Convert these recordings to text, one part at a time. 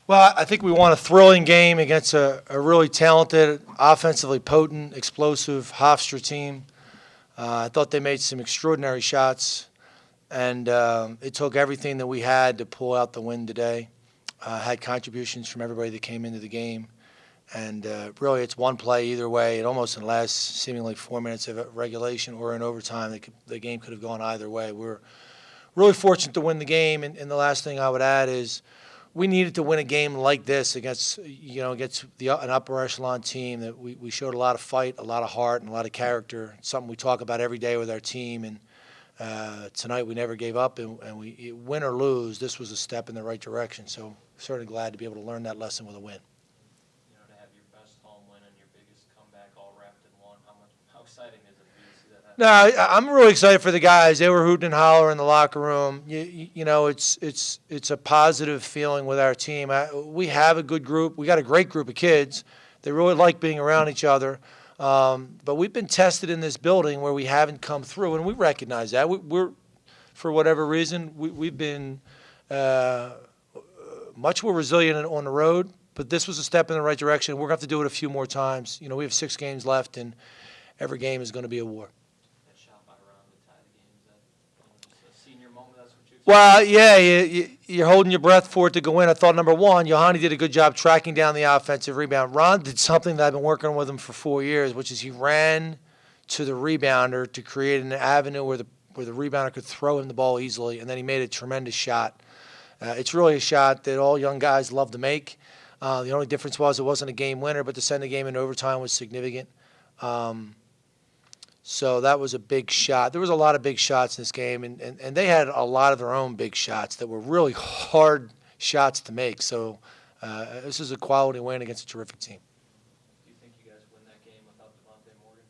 Well, I think we won a thrilling game against a really talented, offensively potent, explosive Hofstra team. I thought they made some extraordinary shots, and it took everything that we had to pull out the win today. Had contributions from everybody that came into the game, and really it's one play either way. It almost in the last seemingly 4 minutes of regulation or in overtime, the game could have gone either way. We're really fortunate to win the game, and the last thing I would add is we needed to win a game like this against an upper echelon team that we showed a lot of fight, a lot of heart, and a lot of character. It's something we talk about every day with our team. And tonight we never gave up, and we win or lose, this was a step in the right direction. So certainly glad to be able to learn that lesson with a win. You know, to have your best home win and your biggest comeback all wrapped in one, how exciting is it for you to see that happen? No, I'm really excited for the guys. They were hooting and hollering in the locker room. You know, it's a positive feeling with our team. We have a good group. We got a great group of kids. They really like being around each other. But we've been tested in this building where we haven't come through, and we recognize that. We're for whatever reason, we've been much more resilient on the road. But this was a step in the right direction. We're going to have to do it a few more times. You know, we have 6 games left, and every game is going to be a war. Well, yeah, you're holding your breath for it to go in. I thought, number one, Yohani did a good job tracking down the offensive rebound. Ron did something that I've been working with him for 4 years, which is he ran to the rebounder to create an avenue where the rebounder could throw him the ball easily, and then he made a tremendous shot. It's really a shot that all young guys love to make. The only difference was it wasn't a game winner, but to send the game in overtime was significant. So that was a big shot. There was a lot of big shots in this game, and they had a lot of their own big shots that were really hard shots to make. So this is a quality win against a terrific team. Do you think you guys win that game without Devontae Morgan?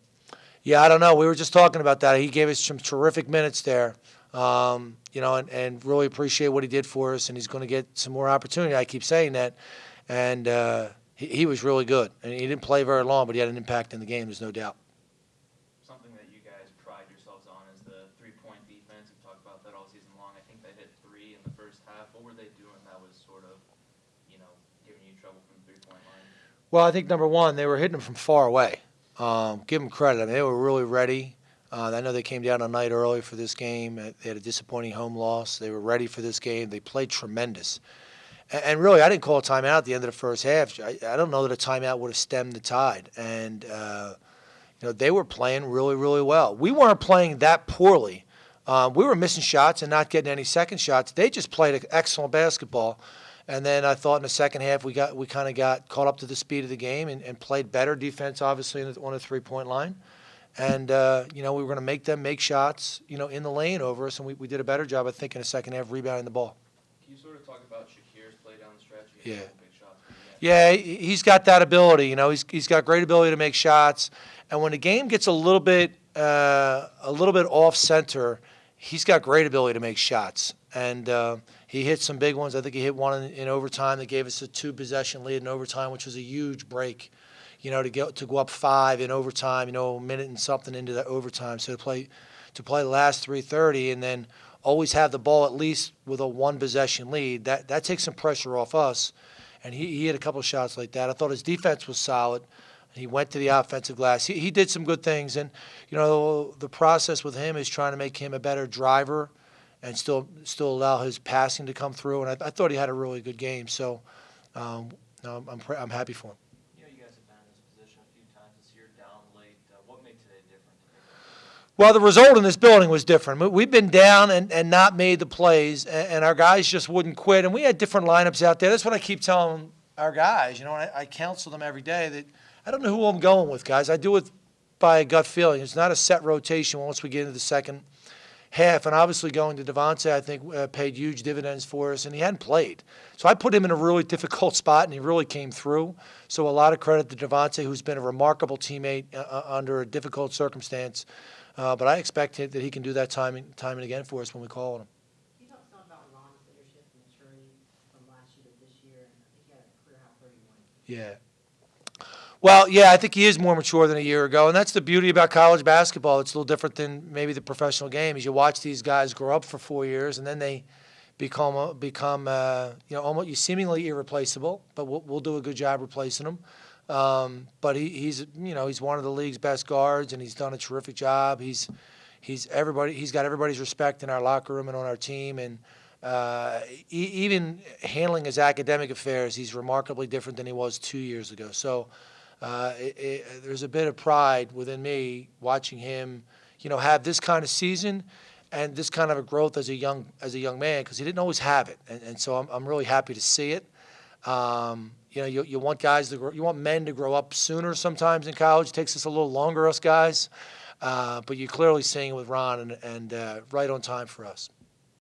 Yeah, I don't know. We were just talking about that. He gave us some terrific minutes there, you know, and really appreciate what he did for us, and he's going to get some more opportunity. I keep saying that. And he was really good. And he didn't play very long, but he had an impact in the game, there's no doubt. Something that you guys pride yourselves on is the three-point defense. We've talked about that all season long. I think they hit 3 in the first half. What were they doing that was sort of, you know, giving you trouble from the three-point line? Well, I think, number one, they were hitting them from far away. Give them credit. I mean, they were really ready. I know they came down a night early for this game. They had a disappointing home loss. They were ready for this game. They played tremendous. And really, I didn't call a timeout at the end of the first half. I don't know that a timeout would have stemmed the tide. And, you know, they were playing really, really well. We weren't playing that poorly. We were missing shots and not getting any second shots. They just played excellent basketball. And then I thought in the second half we kind of got caught up to the speed of the game and played better defense, obviously, on the three-point line. And, you know, we were going to make them make shots, you know, in the lane over us. And we did a better job, I think, in the second half rebounding the ball. Can you sort of talk about Shakir's play down the stretch? Yeah. Big shots. Yeah, he's got that ability. You know, he's got great ability to make shots. And when the game gets a little bit off center, he's got great ability to make shots. And he hit some big ones. I think he hit one in overtime that gave us a 2-possession lead in overtime, which was a huge break. You know, to go up 5 in overtime. You know, a minute and something into the overtime. So to play the last 3:30 and then always have the ball at least with a 1-possession lead, that takes some pressure off us. And he hit a couple of shots like that. I thought his defense was solid. He went to the offensive glass. He did some good things. And, you know, the process with him is trying to make him a better driver and still allow his passing to come through. And I thought he had a really good game. So I'm happy for him. You know, you guys have been in this position a few times this year, down late. What made today different? Well, the result in this building was different. We've been down and not made the plays, and our guys just wouldn't quit. And we had different lineups out there. That's what I keep telling our guys. You know, I counsel them every day that I don't know who I'm going with, guys. I do it by a gut feeling. It's not a set rotation once we get into the second half. And obviously going to Devontae, I think, paid huge dividends for us, and he hadn't played. So I put him in a really difficult spot, and he really came through. So a lot of credit to Devontae, who's been a remarkable teammate under a difficult circumstance. But I expect that he can do that time and again for us when we call on him. Can you talk some about Ron's leadership and maturity from last year to this year? And I think he had a career high 31. Yeah. Well, yeah, I think he is more mature than a year ago, and that's the beauty about college basketball. It's a little different than maybe the professional game. Is you watch these guys grow up for 4 years, and then they become almost seemingly irreplaceable, but we'll do a good job replacing him. But he's one of the league's best guards, and he's done a terrific job. He's got everybody's respect in our locker room and on our team, and even handling his academic affairs, he's remarkably different than he was 2 years ago. So there's a bit of pride within me watching him, have this kind of season and this kind of a growth as a young man, because he didn't always have it, and so I'm really happy to see it. You want guys you want men to grow up sooner sometimes in college. It takes us a little longer, us guys, but you're clearly seeing it with Ron, and right on time for us.